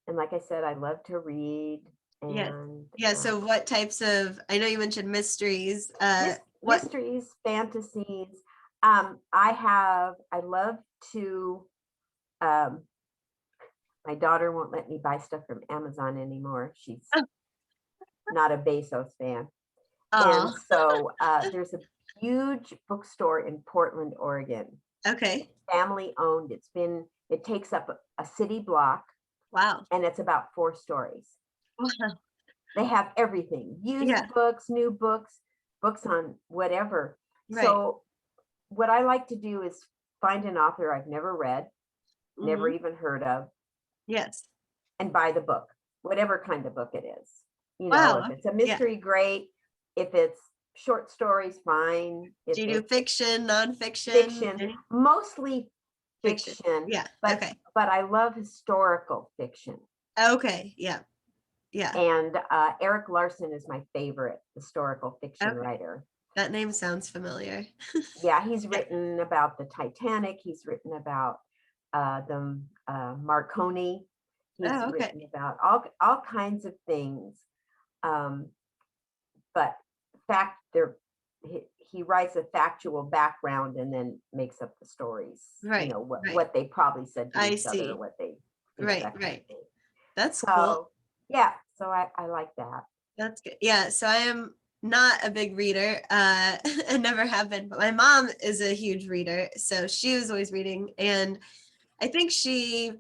And like I said, I love to read. Yes. And Yeah. So what types of, I know you mentioned mysteries. What? mysteries, fantasies. I love to, um, my daughter won't let me buy stuff from Amazon anymore. She's not a Bezos fan. And Oh, so there's a huge bookstore in Portland, Oregon. okay. Family owned. It takes up a city block, Wow. and it's about 4 stories. Wow. They have everything, used Yeah. books, new books, books on whatever. Right. So what I like to do is find an author I've never read, never Hmm. even heard of, Yes. and buy the book, whatever kind of book it is. Wow. If it's a Yeah. mystery, great. If it's short stories, fine. If Do you do it's fiction, nonfiction? fiction, mostly Fiction. fiction, Yeah. but Okay. I love historical fiction. Okay. Yeah. Yeah. And Eric Larson is my favorite historical fiction Okay. writer. That name sounds familiar. Yeah, he's Yeah. written about the Titanic. He's written about the Marconi. He's Oh, okay. written about all kinds of things. Um, but fact, he writes a factual background and then makes up the stories. Right. Right. What they probably said to I each other, see. what they, Right. that kind Right. of thing. That's cool. So yeah, so I like that. That's good. Yeah. So I am not a big reader, and never have been, but my mom is a huge reader. So she was always reading. And I think she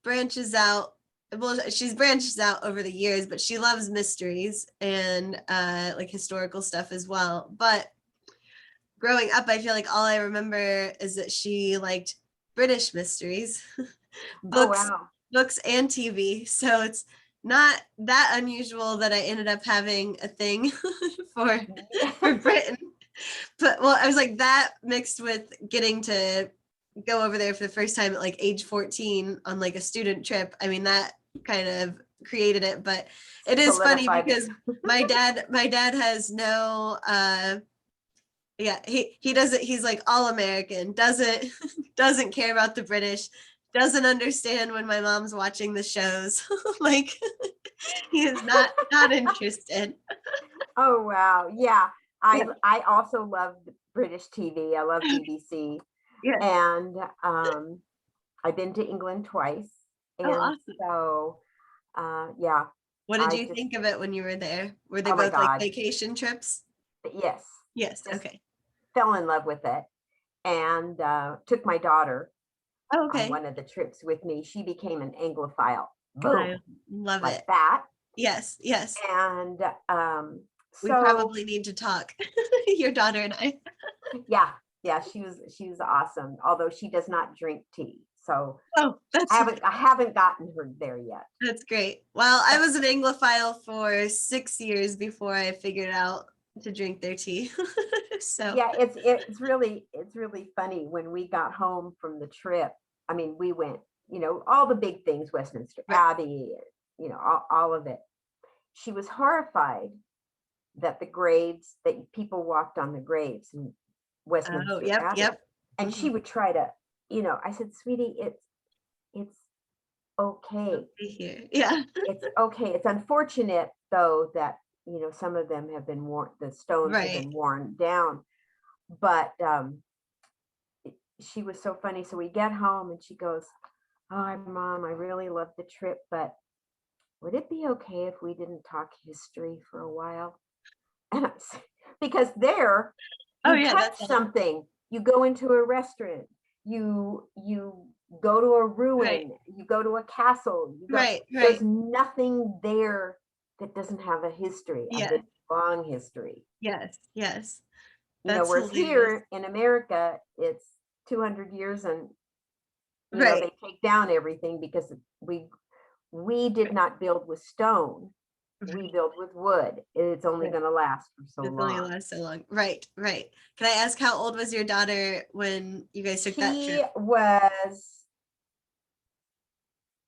branches out. Well, she's branched out over the years, but she loves mysteries and like historical stuff as well. But growing up, I feel like all I remember is that she liked British mysteries, Oh books, wow. books and TV. So it's not that unusual that I ended up having a thing for for Britain. But well, I was like that mixed with getting to go over there for the first time at like age 14 on like a student trip. I mean, that kind of created it, but it is funny Solidified. because my dad has no yeah, he doesn't, he's like all American, doesn't doesn't care about the British, doesn't understand when my mom's watching the shows. Like he is not interested. Oh wow. Yeah. Yeah. I also love British TV. I love BBC. Yeah. And I've been to England twice. Oh, And awesome. so yeah. What did you think of it when you were there? Were they oh my both like God, vacation trips? yes, Yes. just Okay. fell in love with it, and took my daughter Oh, on okay. one of the trips with me. She became an Anglophile. I Boom, love like it. that. Yes. Yes. And We so probably need to talk, your daughter and I. yeah, yeah, she was awesome. Although she does not drink tea, so Oh, I haven't gotten her there yet. that's great. Well, I was an Anglophile for 6 years before I figured out to drink their tea. So Yeah, it's really funny when we got home from the trip. I mean, we went, all the big things, Westminster right. Abbey, all of it. She was horrified that the graves, that people walked on the graves in Oh, Westminster yep, Abbey. yep. And she would try to, I said, sweetie, it's okay. Here. Yeah. It's okay. It's unfortunate though that, some of them have been worn, the stones have Right. been worn down. But she was so funny. So we get home and she goes, "Oh, Mom, I really loved the trip, but would it be okay if we didn't talk history for a while?" And I said, because there, Oh, you yeah, touch that's all. something, you go into a restaurant, you go to a Right. ruin, you go to a castle, Right. there's Right. nothing there that doesn't have a history, a Yeah. big long history. Yes. Yes. That's Whereas hilarious. here in America, it's 200 years and Right. they take down everything because we did not build with stone. We Right. build with wood. It's only Right. going to last for so It's only long. gonna last so long. Right. Right. Can I ask how old was your daughter when you guys took that She trip? was,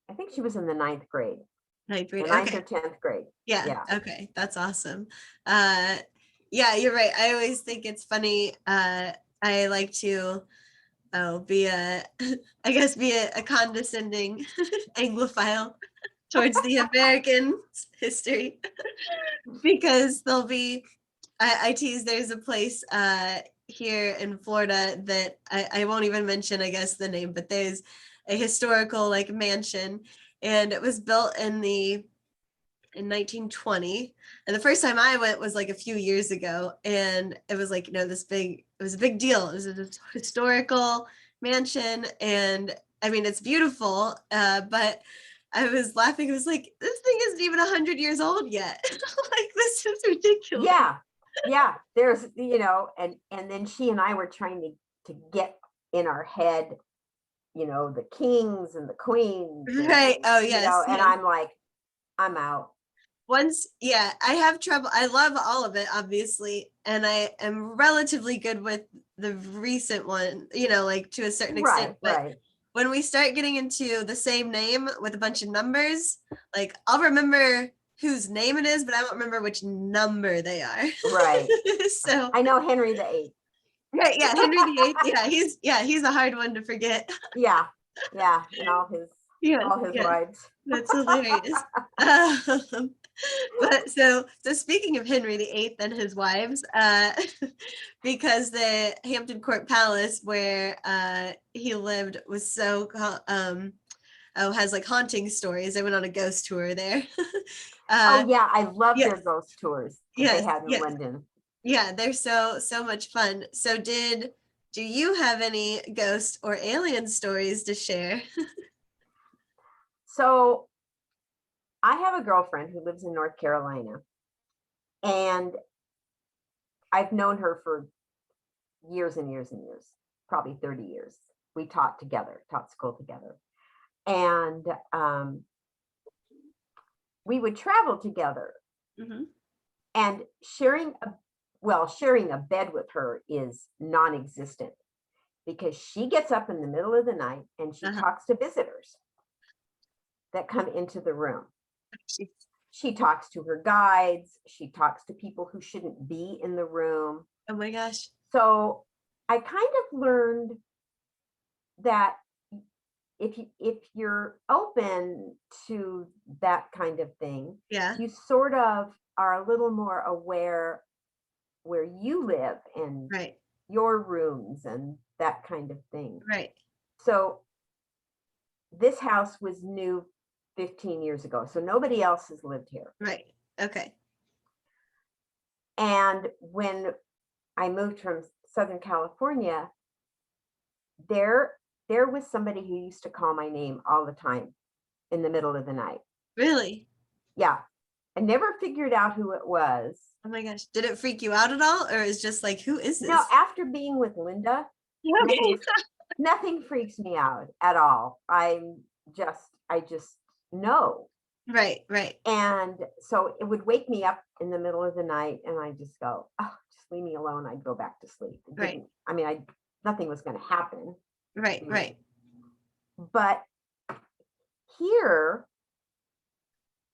I think she was in the ninth grade, Ninth the grade. ninth or Okay. 10th grade. Yeah. Yeah. Okay. That's awesome. Uh, yeah, you're right. I always think it's funny. I like to be a I guess be a condescending Anglophile towards the American history because there'll be I tease there's a place here in Florida that I won't even mention, I guess, the name, but there's a historical like mansion, and it was built in 1920, and the first time I went was like a few years ago, and it was like, it was a big deal. It was a historical mansion, and I mean it's beautiful, but I was laughing. It was like, this thing isn't even 100 years old yet. Like, this is ridiculous. Yeah. Yeah. There's, and then she and I were trying to get in our head, the kings and the queens and, Right. Oh, yes, and yes. I'm like, I'm out. Yeah, I have trouble. I love all of it, obviously, and I am relatively good with the recent one, like to a certain extent. But Right. when we start getting into the same name with a bunch of numbers, like I'll remember whose name it is, but I don't remember which number they are. Right. So I know Henry the Eighth. right, yeah, Henry VIII. He's a hard one to forget. Yeah. Yeah. And Yes, all his yes, wives. that's hilarious. Um, but so speaking of Henry VIII and his wives, because the Hampton Court Palace where he lived was has like haunting stories. I went on a ghost tour there. Oh yeah, I love their Yes, ghost tours that they yes, had in yes, London. yeah. They're so much fun. So do you have any ghost or alien stories to share? So I have a girlfriend who lives in North Carolina, and I've known her for years and years and years, probably 30 years. We taught school together. And we would travel together, Mm-hmm. and sharing a bed with her is non-existent because she gets up in the middle of the night and she Uh-huh. talks to visitors that come into the room. She- She talks to her guides. She talks to people who shouldn't be in the room. Oh my gosh. So I kind of learned that if you're open to that kind of thing, Yeah. you sort of are a little more aware where you live and Right. your rooms and that kind of thing. Right. So this house was new 15 years ago. So nobody else has lived here. Right. Okay. And when I moved from Southern California, there was somebody who used to call my name all the time in the middle of the night. Really? Yeah. I never figured out who it was. Oh my gosh. Did it freak you out at all? Or is just like, who is this? No, after being with Linda, nothing freaks me out at all. I just know. Right, right. And so it would wake me up in the middle of the night and I just go, oh, just leave me alone. I'd go back to sleep. Right. I mean, nothing was going to happen. Right, right. But here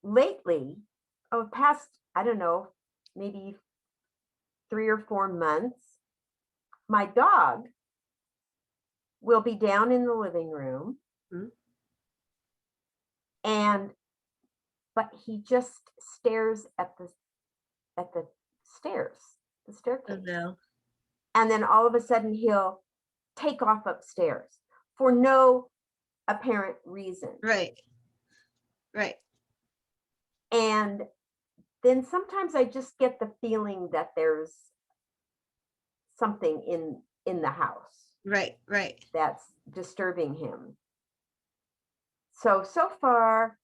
lately, past, I don't know, maybe 3 or 4 months, my dog will be down in the living room. Mm-hmm. But he just stares at the stairs, the staircase. Oh, no. And then all of a sudden he'll take off upstairs for no apparent reason. Right. Right. And then sometimes I just get the feeling that there's something in the house. Right, right. That's disturbing him. So far,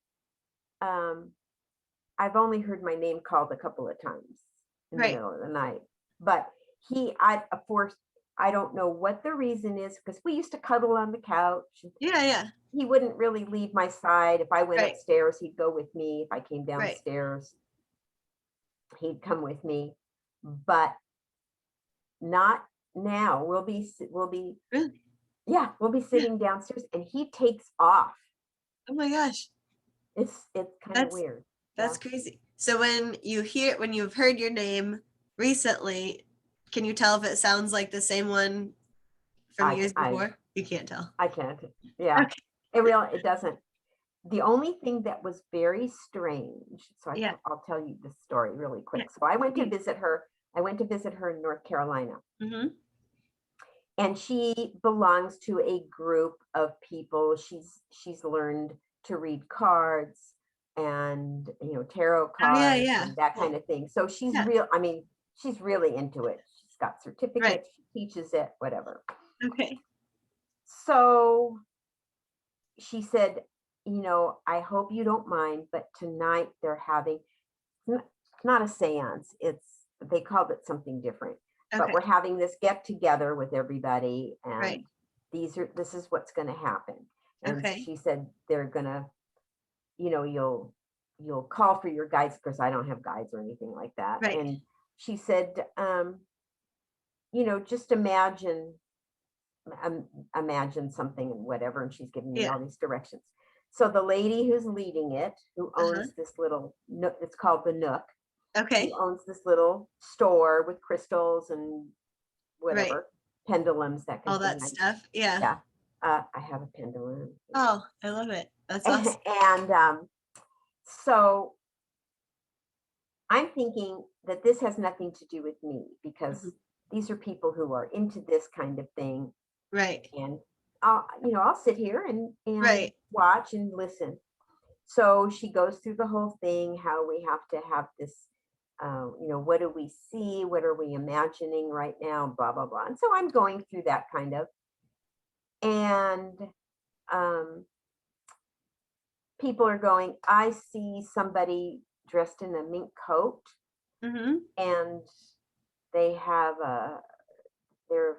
I've only heard my name called a couple of times in the middle of the night. But of course, I don't know what the reason is, because we used to cuddle on the couch. Yeah, yeah. He wouldn't really leave my side. If I went upstairs, he'd go with me. If I came downstairs, he'd come with me. But not now. We'll be really? Yeah, we'll be sitting downstairs and he takes off. Oh my gosh. It's kind of weird. That's crazy. So when you've heard your name recently, can you tell if it sounds like the same one from years before? You can't tell. I can't. Yeah. Okay. It doesn't. The only thing that was very strange, so I'll tell you this story really quick. So I went to visit her. I went to visit her in North Carolina. Mm-hmm. And she belongs to a group of people. She's learned to read cards and tarot cards and that kind of thing. So she's she's really into it. She's got certificates, she teaches it, whatever. Okay. So she said, I hope you don't mind, but tonight they're having not a seance. They called it something different. But we're having this get together with everybody, and this is what's going to happen. And she said they're gonna, you'll call for your guides, because I don't have guides or anything like that. Right. And she said, just imagine something and whatever. And she's giving me all these directions. So the lady who's leading it, who owns this little nook, it's called the Nook. Okay. Who owns this little store with crystals and whatever, pendulums, that kind of thing. All that stuff. Yeah. Yeah. I have a pendulum. Oh, I love it. That's awesome. And so I'm thinking that this has nothing to do with me, because these are people who are into this kind of thing. Right. And I'll sit here and watch and listen. So she goes through the whole thing, how we have to have this, what do we see? What are we imagining right now? Blah, blah, blah. And so I'm going through that kind of, and people are going, I see somebody dressed in a mink coat, and they have they're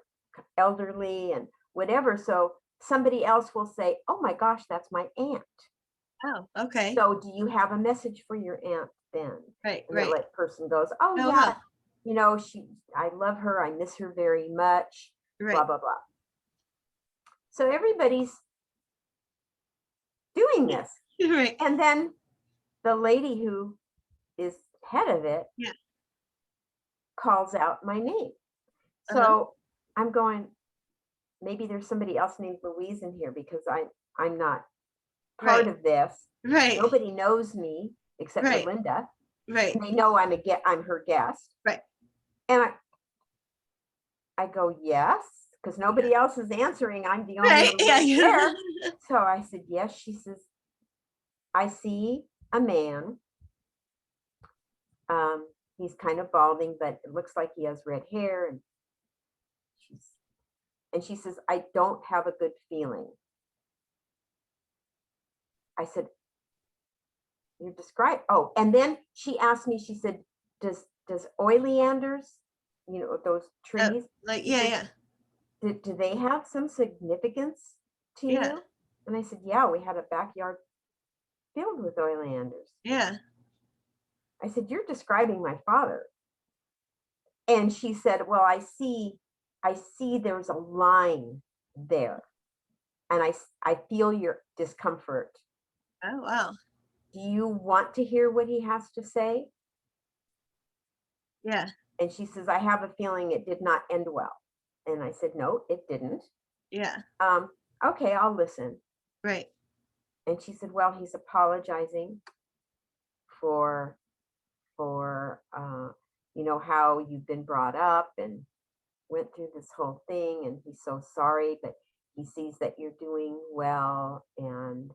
elderly and whatever. So somebody else will say, oh my gosh, that's my aunt. Oh, okay. So do you have a message for your aunt then? Right, and that person goes, oh yeah, wow. I love her. I miss her very much. Blah, blah, blah. So everybody's doing this. Right. And then the lady who is head of it calls out my name. So I'm going, maybe there's somebody else named Louise in here, because I'm not part of this. Right. Nobody knows me except for Linda. Right. And they know I'm her guest. Right. And I go, yes, because nobody else is answering. I'm the only one there. So I said, yes. She says, I see a man. He's kind of balding, but it looks like he has red hair. And she says, I don't have a good feeling. I said, you describe, oh, and then she asked me, she said, does oleanders, those trees, yeah. Do they have some significance to Yeah. you? And I said, yeah, we had a backyard filled with oleanders. Yeah. I said, you're describing my father. And she said, well, I see there's a line there. And I feel your discomfort. Oh, wow. Do you want to hear what he has to say? Yeah. And she says, I have a feeling it did not end well. And I said, no, it didn't. Yeah. Okay, I'll listen. Right. And she said, well, he's apologizing for how you've been brought up and went through this whole thing, and he's so sorry, but he sees that you're doing well and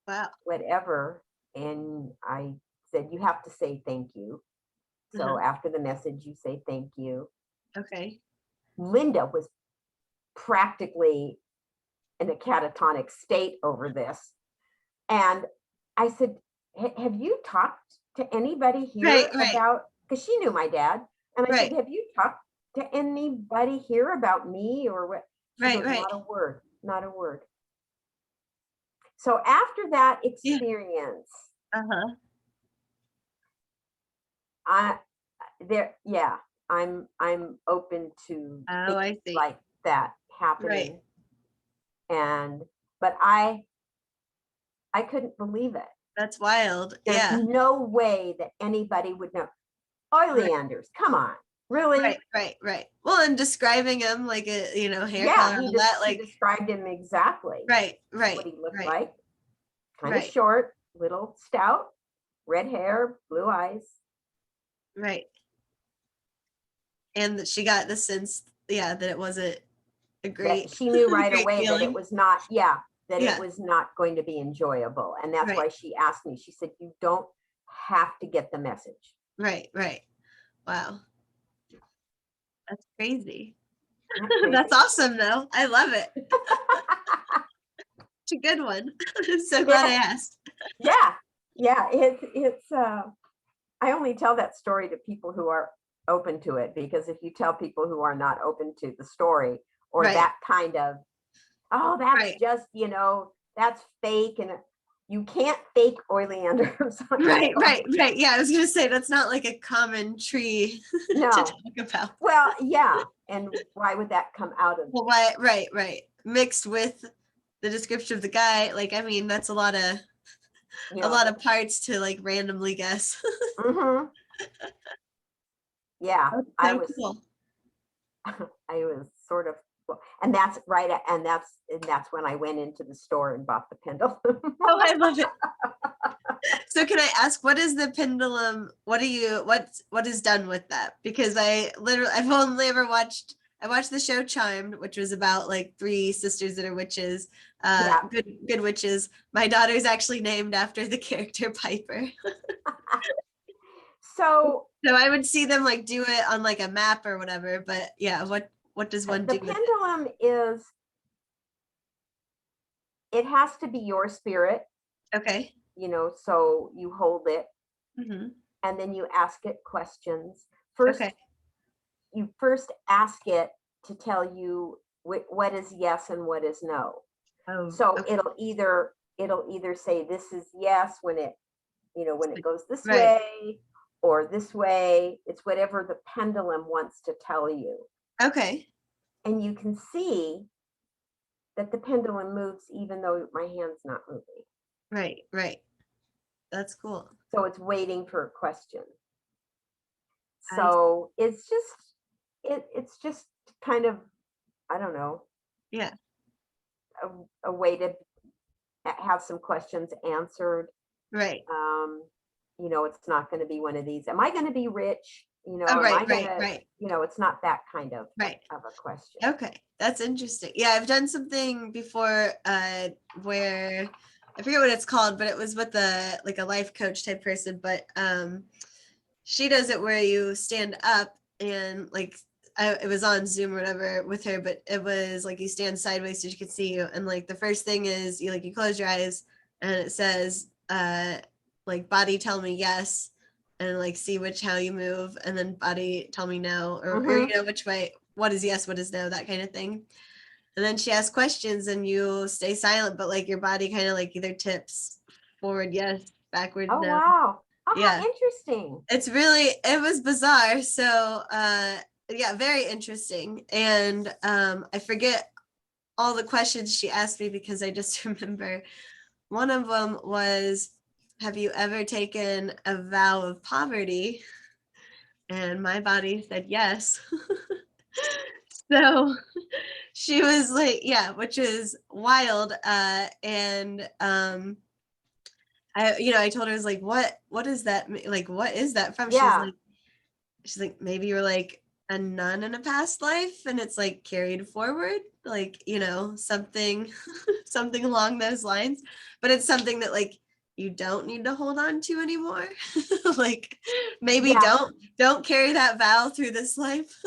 Wow. whatever. And I said, you have to say thank you. So after the message, you say thank you. Okay. Linda was practically in a catatonic state over this. And I said, have you talked to anybody here about, because she knew my dad. And I said, have you talked to anybody here about me or what? She goes, not a word, not a word. So after that experience, I'm open to things like that happening. But I couldn't believe it. That's wild. There's no way that anybody would know. Oleanders, come on, really? Right. Well, and describing him like a hair color and that, like he described him exactly. Right. What he looked like. Kind of short, little stout, red hair, blue eyes. Right. And she got the sense, that it wasn't a great. She knew right away that it was not. It was not going to be enjoyable. And that's why she asked me, she said, you don't have to get the message. Right. Wow. That's crazy. That's awesome though. I love it. It's a good one. I'm so glad I asked. Yeah. It's I only tell that story to people who are open to it, because if you tell people who are not open to the story or that kind of, oh, that's just, that's fake, and you can't fake oleanders. Right. Yeah, I was gonna say that's not like a common tree to talk about. Well, yeah, and why would that come out of? Well, why? Right. Mixed with the description of the guy, like, I mean, that's a lot of parts to like randomly guess. Yeah, I was cool. I was sort of, and that's right, and that's when I went into the store and bought the pendulum. Oh, I love it. So can I ask, what is the pendulum? What is done with that? Because I've only ever watched the show Charmed, which was about like 3 sisters that are witches, good witches. My daughter's actually named after the character Piper. So I would see them like do it on like a map or whatever, but yeah, what does one do? The pendulum is, it has to be your spirit. Okay. So you hold it, and then you ask it questions. You first ask it to tell you what is yes and what is no. Oh, so it'll either say this is yes when it goes this way or this way. It's whatever the pendulum wants to tell you. Okay. And you can see that the pendulum moves even though my hand's not moving. Right. That's cool. So it's waiting for a question. So it's just kind of, I don't know. Yeah. A way to have some questions answered. Right. It's not going to be one of these, am I going to be rich? Right. It's not that kind of a question. Okay. That's interesting. Yeah, I've done something before where I forget what it's called, but it was with a life coach type person. But she does it where you stand up and like it was on Zoom or whatever with her, but it was like you stand sideways so she could see you. And like the first thing is you close your eyes and it says like body tell me yes, and like see how you move, and then body tell me no, or you know which way, what is yes, what is no, that kind of thing. And then she asks questions and you stay silent, but like your body kind of like either tips forward yes, backward Oh, no. wow. Oh, Yeah. how interesting. It was bizarre. So yeah, very interesting. And I forget all the questions she asked me because I just remember one of them was, have you ever taken a vow of poverty? And my body said yes. So she was like, yeah, which is wild. And I told her, I was like, what is that? Like, what is that from? Yeah. She's like, maybe you're like a nun in a past life and it's like carried forward, like, something, something along those lines. But it's something that like you don't need to hold on to anymore. Like maybe Yeah. don't carry that vow through this life.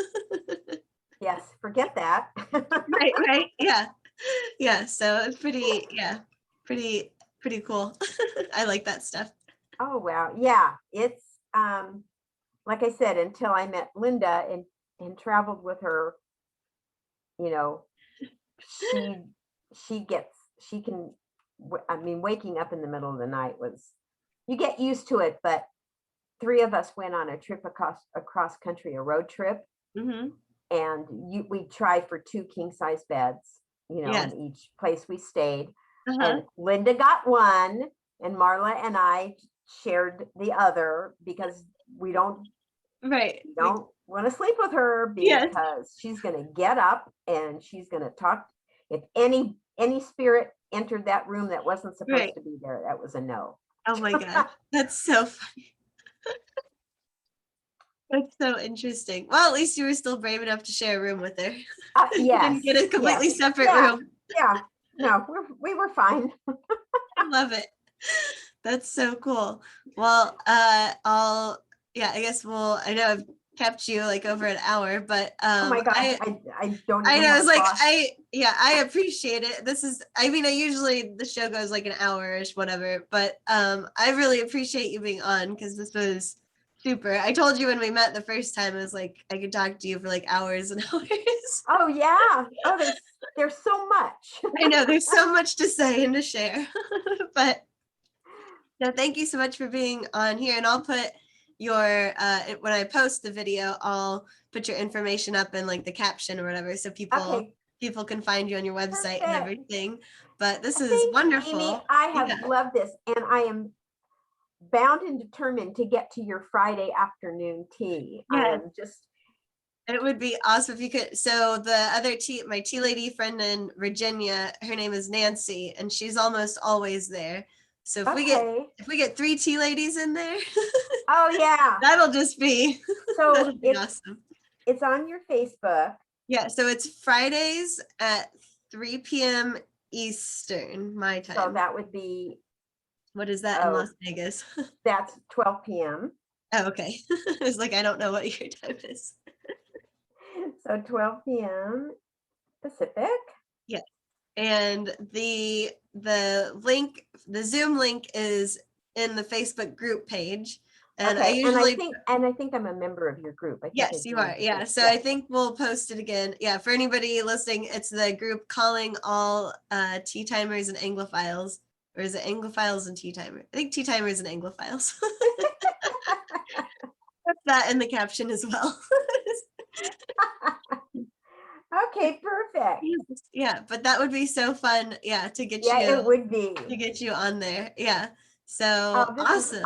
Yes, forget that. Right. Yeah. Yeah. So it's pretty cool. I like that stuff. Oh, wow. Yeah. It's like I said, until I met Linda and traveled with her, you know, she she can, I mean, waking up in the middle of the night was, you get used to it, but three of us went on a trip across country, a road trip, Mm-hmm. and we tried for 2 king size beds, Yes. in each place we stayed. Uh-huh. And Linda got one, and Marla and I shared the other because we don't want to sleep with her because Yes. she's going to get up and she's going to talk. If any spirit entered that room that wasn't supposed to be there, that was a no. Oh my God. That's so funny. That's so interesting. Well, at least you were still brave enough to share a room with her. You Yes. didn't get a completely separate room. Yeah. No, we were fine. I love it. That's so cool. Well, I guess I know I've kept you like over an hour, but Oh my gosh, I don't I even know, have it's a like clock. I appreciate it. I usually the show goes like an hour-ish, whatever, but I really appreciate you being on because this was super. I told you when we met the first time, I was like, I could talk to you for like hours and hours. Oh yeah. Oh, there's so much. I know there's so much to say and to share. But no, thank you so much for being on here. And I'll put your when I post the video, I'll put your information up in like the caption or whatever, so people can find you on your website and everything. But this is Thanks, wonderful. Amy. I have loved this, and I am bound and determined to get to your Friday afternoon tea. I am just. It would be awesome if you could. So the other my tea lady friend in Virginia, her name is Nancy, and she's almost always there. So if we get 3 tea ladies in there, oh yeah, that'll just be awesome. It's on your Facebook. Yeah, so it's Fridays at 3 p.m. Eastern, my time. So that would be, what is that in Las Vegas? That's 12 p.m. Oh, okay. It's like I don't know what your time is. So 12 p.m. Pacific. Yeah. And the link, the Zoom link is in the Facebook group page. And okay. I think I'm a member of your group. Yes, you are. Yeah. So I think we'll post it again. Yeah. For anybody listening, it's the group Calling All Tea Timers and Anglophiles. Or is it Anglophiles and Tea Timers? I think Tea Timers and Anglophiles. Put that in the caption as well. Okay, perfect. Yeah, but that would be so fun. Yeah, to get it would be to get you on there. Yeah. So awesome.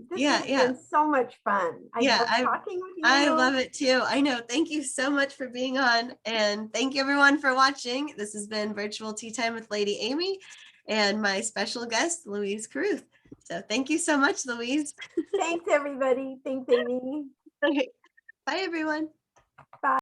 This has been so much fun. I love talking with you. I love it too. I know. Thank you so much for being on, and thank you everyone for watching. This has been Virtual Tea Time with Lady Amy and my special guest, Louise Carruth. So thank you so much, Louise. Thanks, everybody. Thanks, Amy. Okay. Bye, everyone. Bye.